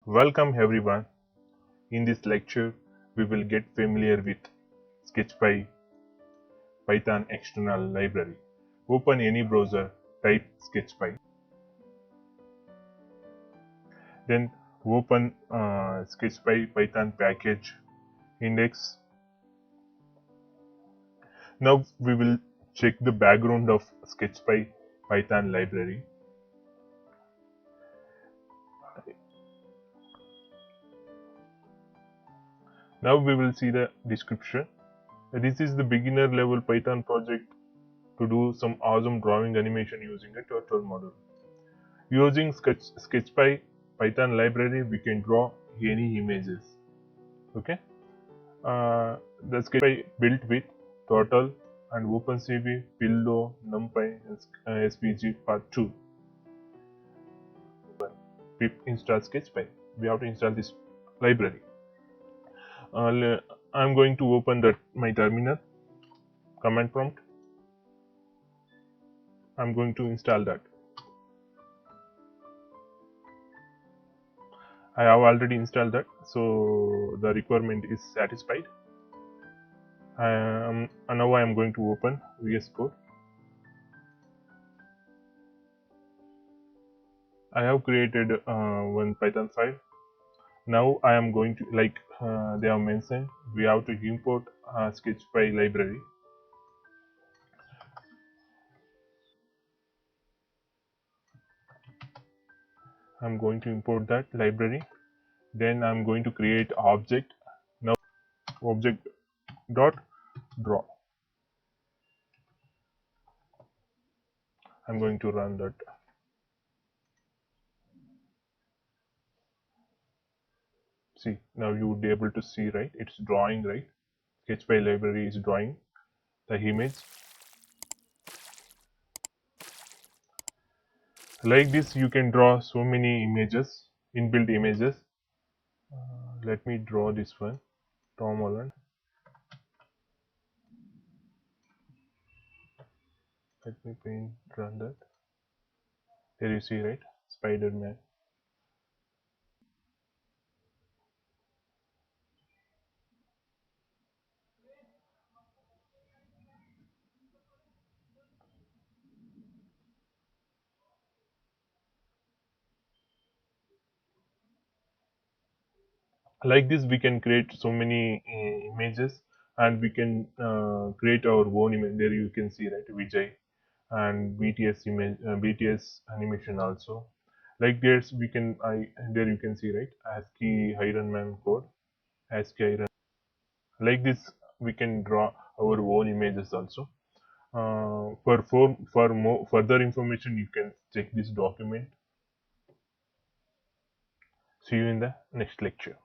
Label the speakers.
Speaker 1: Welcome everyone. In this lecture, we will get familiar with sketchpy Python external library. Open any browser, type sketchpy. Then open sketchpy Python package index. Now we will check the background of sketchpy Python library. Now we will see the description. This is the beginner level Python project to do some awesome drawing animation using a turtle model. Using sketchpy Python library, we can draw any images. Okay. The sketchpy built with turtle and OpenCV, Pillow, NumPy, and SVG part 2. Pip install sketchpy. We have to install this library. I'm going to open my terminal command prompt. I'm going to install that. I have already installed that, so the requirement is satisfied. And now I am going to open VS Code. I have created one Python file. Now I am going to, like they have mentioned, we have to import sketchpy library. I'm going to import that library. Then I'm going to create object. Now object dot draw. I'm going to run that. See, now you would be able to see, right? It's drawing, right? Sketchpy library is drawing the image. Like this, you can draw so many images, inbuilt images. Let me draw this one, Tom Holland. Let me run that. There you see, right? Spider-Man. Like this, we can create so many images, and we can create our own image. There you can see, right, Vijay and BTS image, BTS animation also. Like this, we can there you can see, right, ASCII Iron Man code, ASCII Iron. Like this, we can draw our own images also. For more further information, you can check this document. See you in the next lecture.